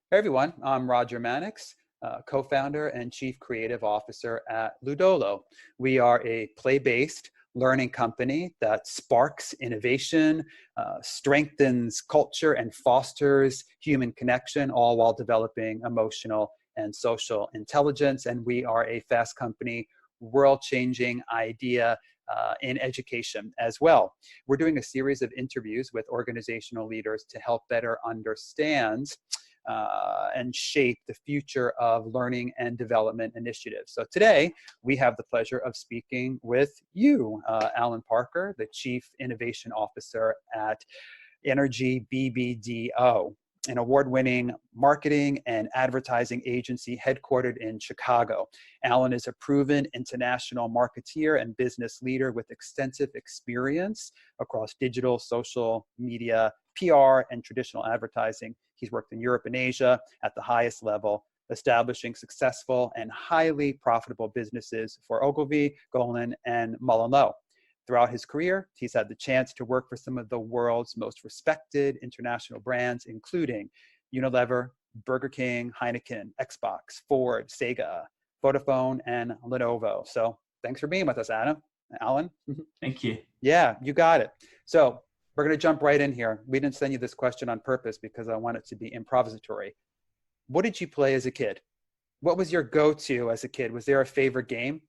Hey everyone, I'm Roger Mannix, co-founder and chief creative officer at Ludolo. We are a play-based learning company that sparks innovation, strengthens culture, and fosters human connection, all while developing emotional and social intelligence. And we are a fast company, world-changing idea in education as well. We're doing a series of interviews with organizational leaders to help better understand and shape the future of learning and development initiatives. So today, we have the pleasure of speaking with you, Alan Parker, the Chief Innovation Officer at Energy BBDO, an award-winning marketing and advertising agency headquartered in Chicago. Alan is a proven international marketeer and business leader with extensive experience across digital, social media, PR, and traditional advertising. He's worked in Europe and Asia at the highest level, establishing successful and highly profitable businesses for Ogilvy, Golan, and MullenLowe. Throughout his career, he's had the chance to work for some of the world's most respected international brands, including Unilever, Burger King, Heineken, Xbox, Ford, Sega, Vodafone, and Lenovo. So thanks for being with us, Alan. Thank you. Yeah, you got it. So we're going to jump right in here. We didn't send you this question on purpose because I want it to be improvisatory. What did you play as a kid? What was your go-to as a kid? Was there a favorite game?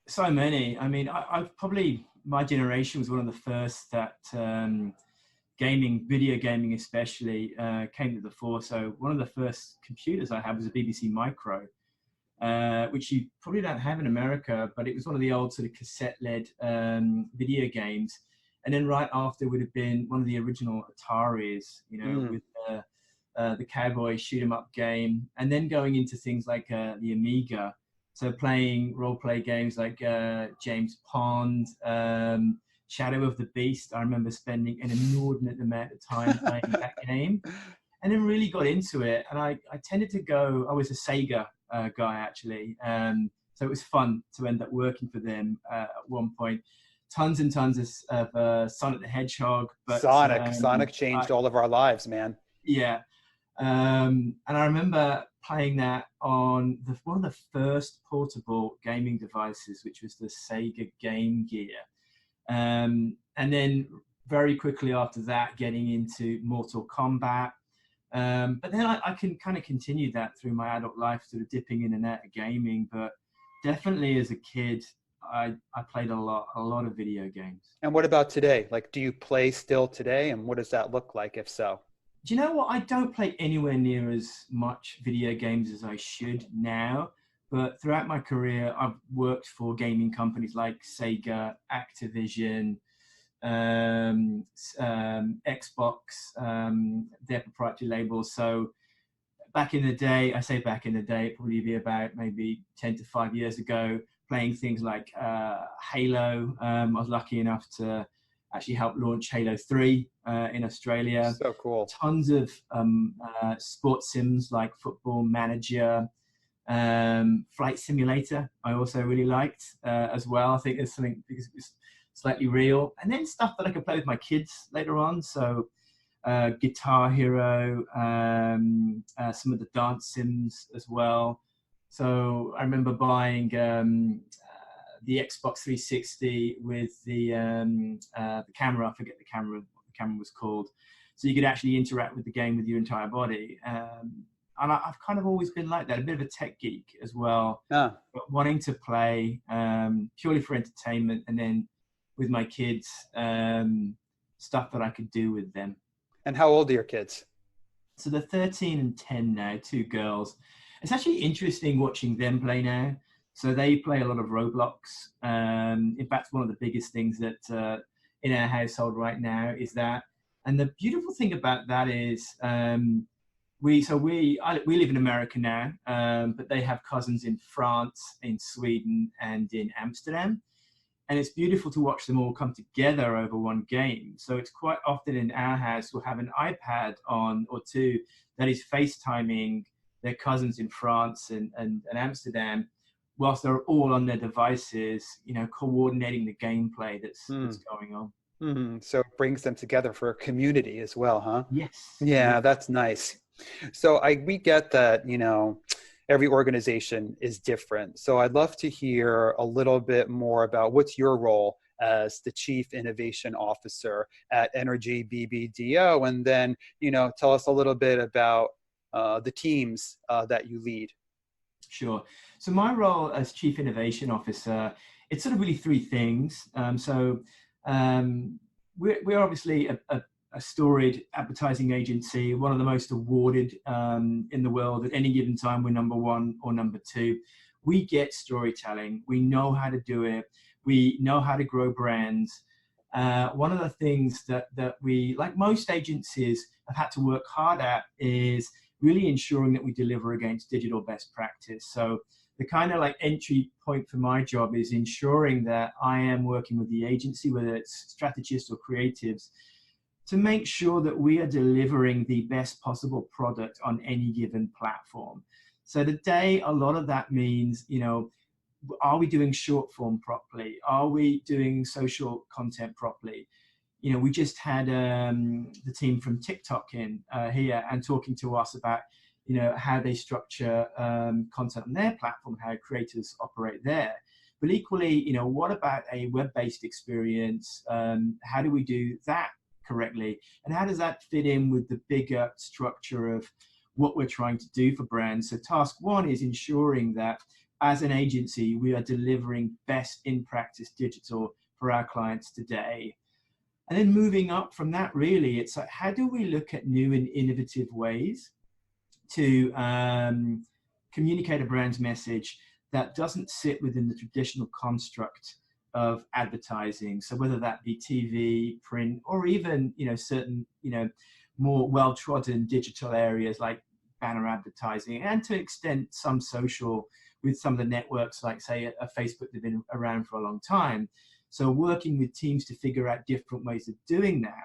So many. I mean, I've probably, my generation was one of the first that video gaming especially, came to the fore. So one of the first computers I had was a BBC Micro, which you probably don't have in America, but it was one of the old sort of cassette-led video games. And then right after would have been one of the original Ataris, with the cowboy shoot 'em up game, and then going into things like the Amiga. So playing role-play games like James Pond, Shadow of the Beast. I remember spending an inordinate amount of time playing that game, and then really got into it. And I tended to go. I was a Sega guy actually, so it was fun to end up working for them at one point. Tons and tons of Sonic the Hedgehog. But Sonic changed all of our lives, man. Yeah. And I remember playing that on one of the first portable gaming devices, which was the Sega Game Gear. And then very quickly after that, getting into Mortal Kombat. But then I can kind of continue that through my adult life, sort of dipping in and out of gaming. But definitely as a kid, I played a lot of video games. And what about today? Like, do you play still today? And what does that look like, if so? Do you know what? I don't play anywhere near as much video games as I should now, but throughout my career, I've worked for gaming companies like Sega, Activision, Xbox, their proprietary labels. So back in the day, I say back in the day, it'd probably be about maybe 10 to 5 years ago, playing things like Halo. I was lucky enough to actually helped launch Halo 3 in Australia. So cool. Tons of sports sims like Football Manager, Flight Simulator. I also really liked as well. I think there's something because it was slightly real. And then stuff that I could play with my kids later on. So Guitar Hero, some of the dance sims as well. So I remember buying the Xbox 360 with the camera. I forget what the camera was called. So you could actually interact with the game with your entire body. And I've kind of always been like that, a bit of a tech geek as well, but wanting to play purely for entertainment, and then with my kids, stuff that I could do with them. And how old are your kids? So they're 13 and 10 now, two girls. It's actually interesting watching them play now. So they play a lot of Roblox. In fact, one of the biggest things that in our household right now is that. And the beautiful thing about that is we live in America now, but they have cousins in France, in Sweden, and in Amsterdam. And it's beautiful to watch them all come together over one game. So it's quite often in our house, we'll have an iPad on or two that is FaceTiming their cousins in France and Amsterdam, whilst they're all on their devices, coordinating the gameplay that's going on. So it brings them together for a community as well, huh? Yes. Yeah, that's nice. So we get that, every organization is different. So I'd love to hear a little bit more about what's your role as the Chief Innovation Officer at Energy BBDO, and then, tell us a little bit about the teams that you lead. Sure. So my role as Chief Innovation Officer, it's sort of really three things. We're obviously a storied advertising agency, one of the most awarded in the world. At any given time, we're number one or number two. We get storytelling. We know how to do it. We know how to grow brands. One of the things that we, like most agencies, have had to work hard at is really ensuring that we deliver against digital best practice. So the kind of like entry point for my job is ensuring that I am working with the agency, whether it's strategists or creatives, to make sure that we are delivering the best possible product on any given platform. So today, a lot of that means, are we doing short form properly? Are we doing social content properly? We just had the team from TikTok in here and talking to us about, how they structure content on their platform, how creators operate there. But equally, what about a web-based experience? How do we do that correctly? And how does that fit in with the bigger structure of what we're trying to do for brands? So task one is ensuring that as an agency, we are delivering best in practice digital for our clients today. And then moving up from that, really, it's like, how do we look at new and innovative ways to communicate a brand's message that doesn't sit within the traditional construct of advertising? So whether that be TV, print, or even, certain, more well-trodden digital areas like banner advertising, and to an extent, some social with some of the networks like, say, a Facebook that have been around for a long time. So working with teams to figure out different ways of doing that.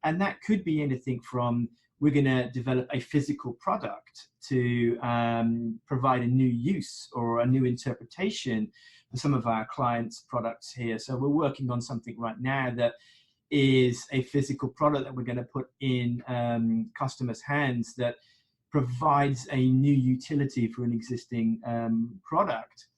And that could be anything from, we're going to develop a physical product to provide a new use or a new interpretation for some of our clients' products here. So we're working on something right now that is a physical product that we're going to put in customers' hands that provides a new utility for an existing product.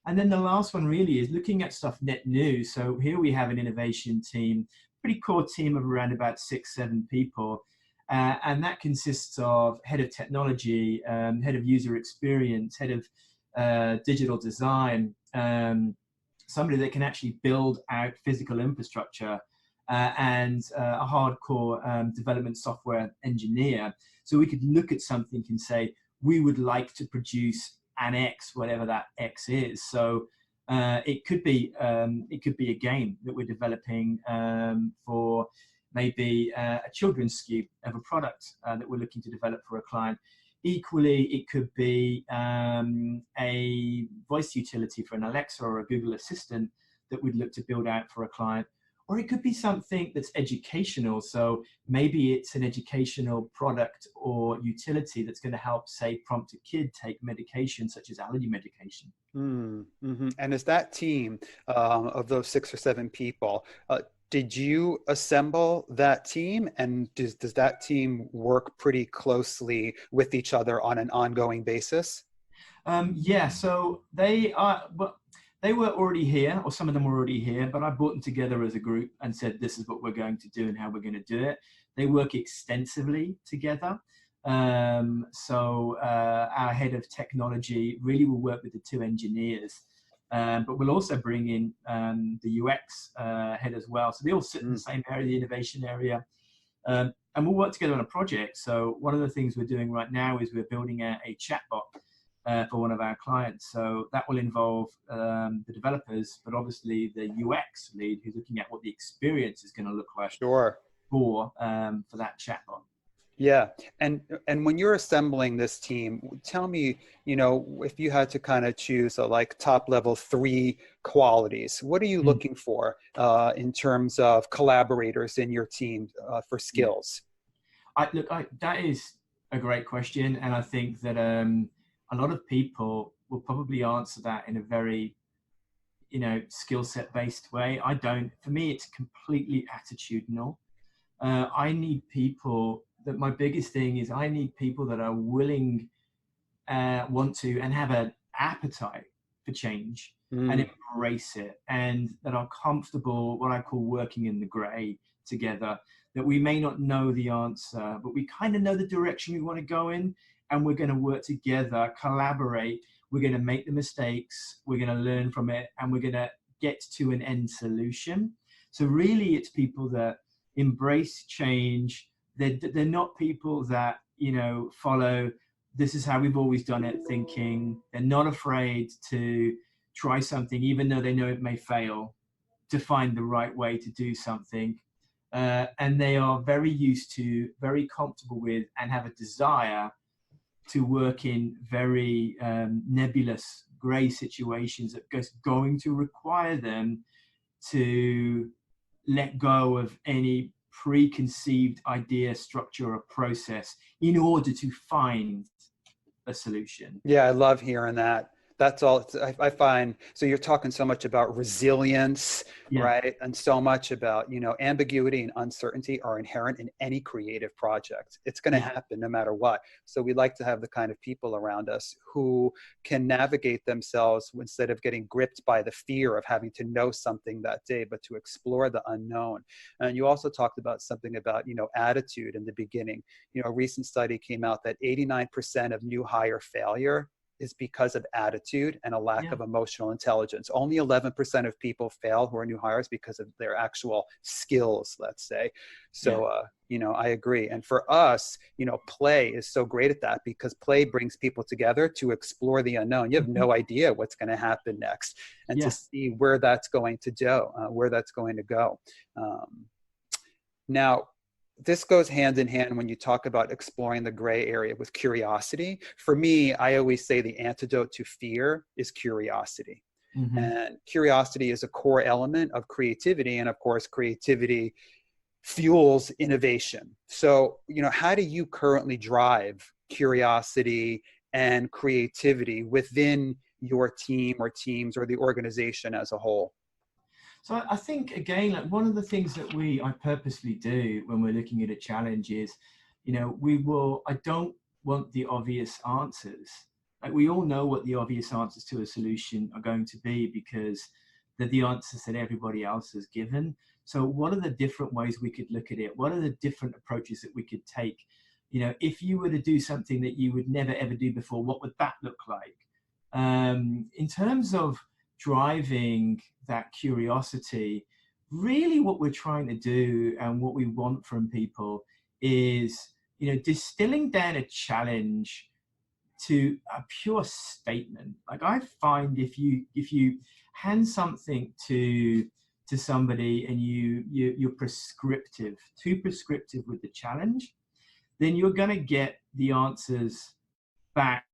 And then the last one really is looking at stuff net new. So here we have an innovation team, pretty core team of around about 6-7 people. And that consists of head of technology, head of user experience, head of digital design, somebody that can actually build out physical infrastructure, and a hardcore development software engineer. So we could look at something and say, we would like to produce an X, whatever that X is. So it could be a game that we're developing for maybe a children's SKU of a product that we're looking to develop for a client. Equally, it could be a voice utility for an Alexa or a Google Assistant that we'd look to build out for a client. Or it could be something that's educational. So maybe it's an educational product or utility that's going to help, say, prompt a kid take medication such as allergy medication. Mm-hmm. And is that team of those 6 or 7 people, did you assemble that team? And does that team work pretty closely with each other on an ongoing basis? Yeah, so they were already here, or some of them were already here, but I brought them together as a group and said, this is what we're going to do and how we're going to do it. They work extensively together. So our head of technology really will work with the 2 engineers, but we'll also bring in the UX head as well. So they all sit in the same area, the innovation area. And we'll work together on a project. So one of the things we're doing right now is we're building a chatbot for one of our clients. So that will involve the developers, but obviously the UX lead who's looking at what the experience is going to look like. Sure. For that chatbot. Yeah. And when you're assembling this team, tell me, if you had to kind of choose a top level 3 qualities, what are you looking for in terms of collaborators in your team for skills? That is a great question. And I think that a lot of people will probably answer that in a very, skill set based way. For me, it's completely attitudinal. I need people that my biggest thing is I need people that are willing, want to, and have an appetite for change and embrace it, and that are comfortable, what I call working in the gray together, that we may not know the answer, but we kind of know the direction we want to go in, and we're going to work together, collaborate, we're going to make the mistakes, we're going to learn from it, and we're going to get to an end solution. So really it's people that embrace change. They're not people that, you know, follow, this is how we've always done it thinking. They're not afraid to try something, even though they know it may fail, to find the right way to do something. And they are very used to, very comfortable with, and have a desire to work in very nebulous gray situations that is going to require them to let go of any preconceived idea, structure, or process in order to find a solution. Yeah, I love hearing that. That's all. I find, so you're talking so much about resilience, Yeah. right? And so much about, you know, ambiguity and uncertainty are inherent in any creative project. It's going to happen no matter what. So we like to have the kind of people around us who can navigate themselves instead of getting gripped by the fear of having to know something that day, but to explore the unknown. And you also talked about something about, you know, attitude in the beginning. You know, a recent study came out that 89% of new hire failure is because of attitude and a lack of emotional intelligence. Only 11% of people fail who are new hires because of their actual skills, let's say. So, you know, I agree. And for us, you know, play is so great at that, because play brings people together to explore the unknown. You have no idea what's going to happen next, and to see where that's going to go, now, this goes hand in hand when you talk about exploring the gray area with curiosity. For me, I always say the antidote to fear is curiosity. And curiosity is a core element of creativity. And of course, creativity fuels innovation. So, you know, how do you currently drive curiosity and creativity within your team or teams or the organization as a whole? So I think, again, like one of the things that I purposely do when we're looking at a challenge is, you know, I don't want the obvious answers. Like, we all know what the obvious answers to a solution are going to be, because they're the answers that everybody else has given. So what are the different ways we could look at it? What are the different approaches that we could take? You know, if you were to do something that you would never ever do before, what would that look like? In terms of driving that curiosity, really what we're trying to do and what we want from people is, you know, distilling down a challenge to a pure statement. Like, I find if you hand something to somebody and you're too prescriptive with the challenge, then you're going to get the answers back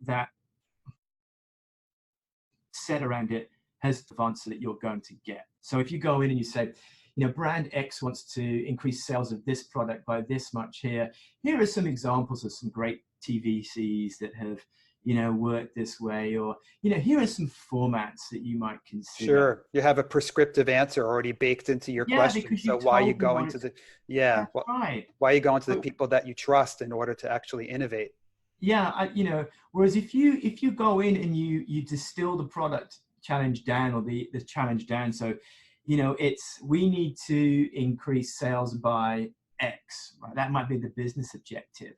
that set around it has the answer that you're going to get. So if you go in and you say, you know, brand X wants to increase sales of this product by this much here are some examples of some great TVCs that have, you know, worked this way, or, you know, here are some formats that you might consider. Sure. You have a prescriptive answer already baked into your question. Because so why are you going to the, why are you going to the people that you trust in order to actually innovate? You know, whereas if you go in and you distill the product challenge down, or the challenge down, so, you know, we need to increase sales by X, right? That might be the business objective.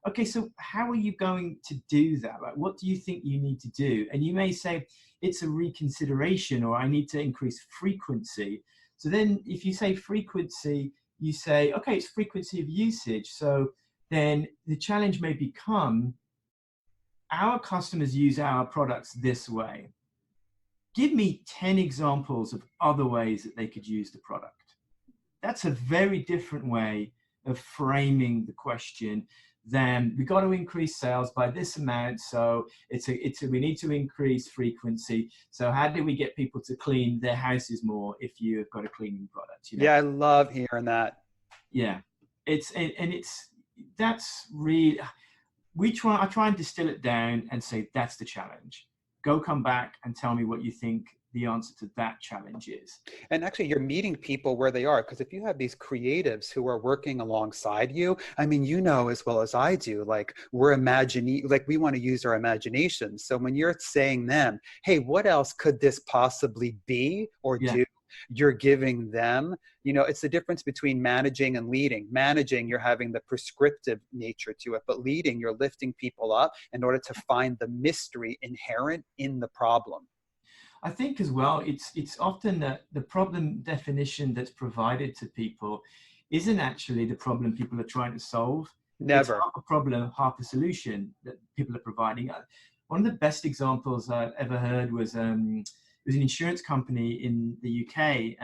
Okay, so how are you going to do that? Like, what do you think you need to do? And you may say it's a reconsideration, or I need to increase frequency. So then if you say frequency, you say, okay, it's frequency of usage. So then the challenge may become, our customers use our products this way. Give me 10 examples of other ways that they could use the product. That's a very different way of framing the question than, we got to increase sales by this amount, so we need to increase frequency. So how do we get people to clean their houses more if you've got a cleaning product? You know? Yeah, I love hearing that. Yeah, that's really, I try and distill it down and say, that's the challenge. Go come back and tell me what you think the answer to that challenge is. And actually, you're meeting people where they are. Because if you have these creatives who are working alongside you, I mean, you know as well as I do, like we're imagining, like we want to use our imagination. So when you're saying them, hey, what else could this possibly be or Yeah. do? You're giving them, it's the difference between managing and leading. Managing, you're having the prescriptive nature to it, but leading, you're lifting people up in order to find the mystery inherent in the problem. I think as well, it's often that the problem definition that's provided to people isn't actually the problem people are trying to solve. It's Never. half a problem, half a solution that people are providing. One of the best examples I've ever heard was it was an insurance company in the UK,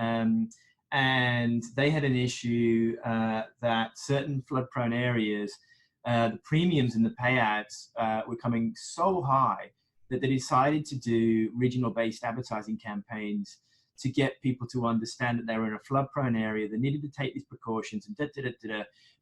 and they had an issue that certain flood-prone areas, the premiums and the payouts were coming so high that they decided to do regional-based advertising campaigns to get people to understand that they were in a flood-prone area. They needed to take these precautions and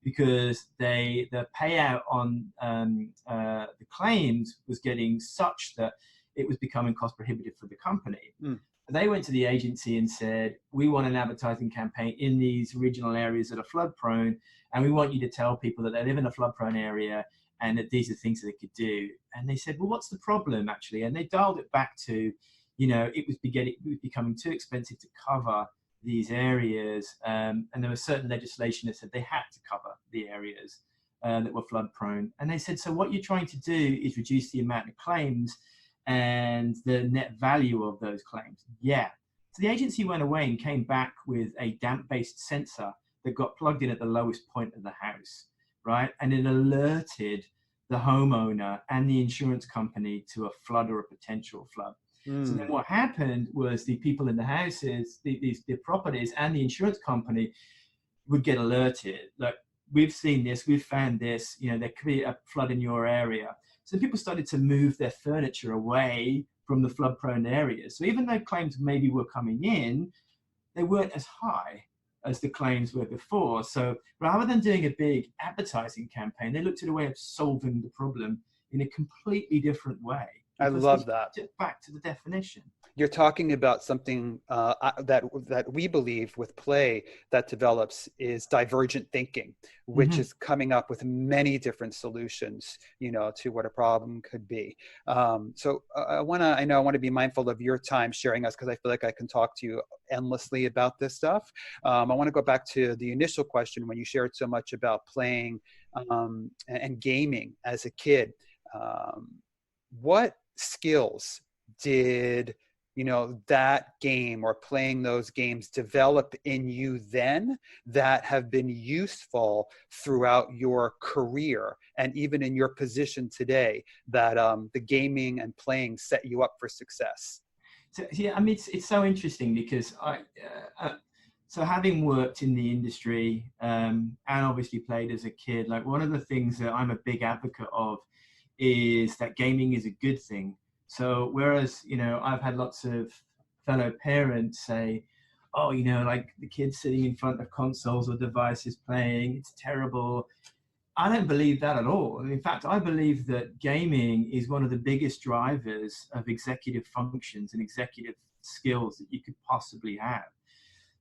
because the payout on the claims was getting such that it was becoming cost prohibitive for the company. Mm. They went to the agency and said, we want an advertising campaign in these regional areas that are flood-prone, and we want you to tell people that they live in a flood-prone area and that these are things that they could do. And they said, well, what's the problem actually? And they dialed it back to, it was becoming too expensive to cover these areas. And there was certain legislation that said they had to cover the areas that were flood prone. And they said, so what you're trying to do is reduce the amount of claims and the net value of those claims. Yeah. So the agency went away and came back with a damp-based sensor that got plugged in at the lowest point of the house. Right? And it alerted the homeowner and the insurance company to a flood or a potential flood. So then what happened was the people in the houses, the properties and the insurance company would get alerted. Like, we've seen this, we've found this, there could be a flood in your area. So people started to move their furniture away from the flood prone areas. So even though claims maybe were coming in, they weren't as high as the claims were before. So rather than doing a big advertising campaign, they looked at a way of solving the problem in a completely different way. I love that. Back to the definition. You're talking about something that we believe with play that develops is divergent thinking, which is coming up with many different solutions, to what a problem could be. So I want to be mindful of your time sharing us, because I feel like I can talk to you endlessly about this stuff. I want to go back to the initial question when you shared so much about playing and gaming as a kid. What skills did that game or playing those games develop in you then that have been useful throughout your career and even in your position today that the gaming and playing set you up for success? So, yeah, I mean, it's so interesting because so having worked in the industry and obviously played as a kid, like one of the things that I'm a big advocate of is that gaming is a good thing. So whereas, I've had lots of fellow parents say, oh, like the kids sitting in front of consoles or devices playing, it's terrible. I don't believe that at all. In fact, I believe that gaming is one of the biggest drivers of executive functions and executive skills that you could possibly have.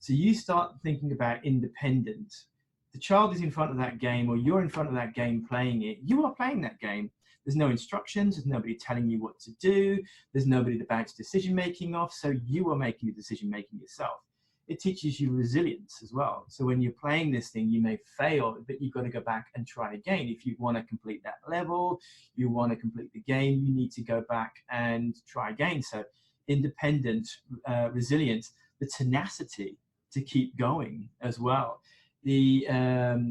So you start thinking about independence. The child is in front of that game, or you're in front of that game playing it. You are playing that game. There's no instructions. There's nobody telling you what to do. There's nobody to bounce decision-making off. So you are making the decision-making yourself. It teaches you resilience as well. So when you're playing this thing, you may fail, but you've got to go back and try again. If you want to complete that level, you want to complete the game, you need to go back and try again. So independent, resilience, the tenacity to keep going as well. The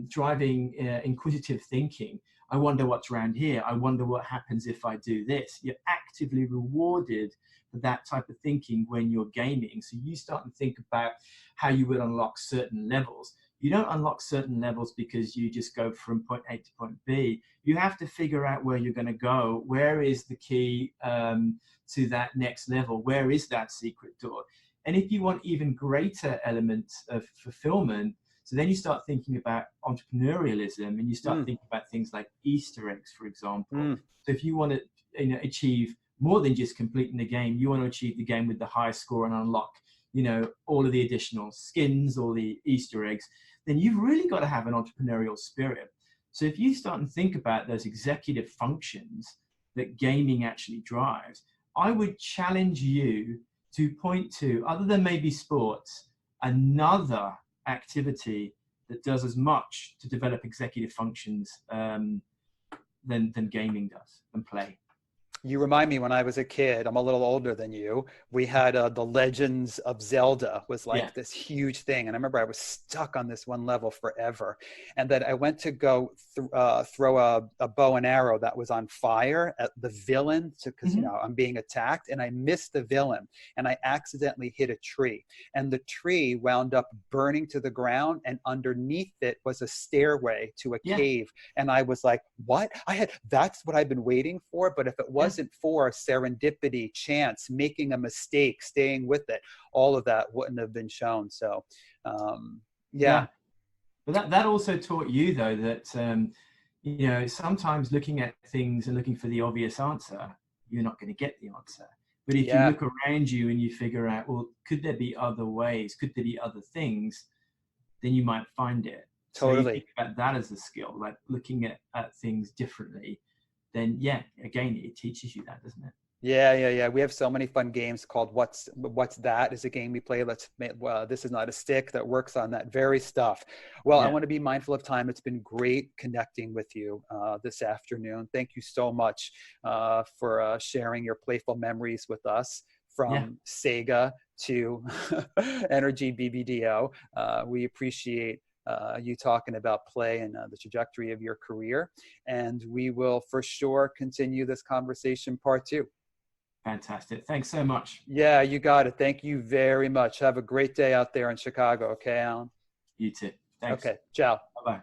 driving inquisitive thinking. I wonder what's around here. I wonder what happens if I do this. You're actively rewarded for that type of thinking when you're gaming. So you start to think about how you would unlock certain levels. You don't unlock certain levels because you just go from point A to point B. You have to figure out where you're going to go. Where is the key to that next level? Where is that secret door? And if you want even greater elements of fulfillment, so then you start thinking about entrepreneurialism and you start thinking about things like Easter eggs, for example. So if you want to achieve more than just completing the game. You want to achieve the game with the highest score and unlock, you know, all of the additional skins or the Easter eggs. Then you've really got to have an entrepreneurial spirit. So if you start and think about those executive functions that gaming actually drives, I would challenge you to point to, other than maybe sports, another activity that does as much to develop executive functions than gaming does and play. You remind me when I was a kid, I'm a little older than you, we had the Legends of Zelda was like this huge thing. And I remember I was stuck on this one level forever. And then I went to go throw a bow and arrow that was on fire at the villain because, you know, I'm being attacked, and I missed the villain and I accidentally hit a tree, and the tree wound up burning to the ground, and underneath it was a stairway to a cave. And I was like, what? That's what I've been waiting for. But if it wasn't for serendipity, chance, making a mistake, staying with it, all of that wouldn't have been shown. So, But that also taught you, though, that, you know, sometimes looking at things and looking for the obvious answer, you're not going to get the answer. But if you look around you and you figure out, well, could there be other ways? Could there be other things? Then you might find it. Totally. So you think about that as a skill, like looking at things differently. Then again, it teaches you that, doesn't it? Yeah. We have so many fun games called What's That is a game we play. This is not a stick that works on that very stuff. Well, I want to be mindful of time. It's been great connecting with you this afternoon. Thank you so much for sharing your playful memories with us, from Sega to Energy BBDO. We appreciate you talking about play and the trajectory of your career. And we will for sure continue this conversation part 2. Fantastic. Thanks so much. Yeah, you got it. Thank you very much. Have a great day out there in Chicago. Okay, Alan? You too. Thanks. Okay, ciao. Bye-bye.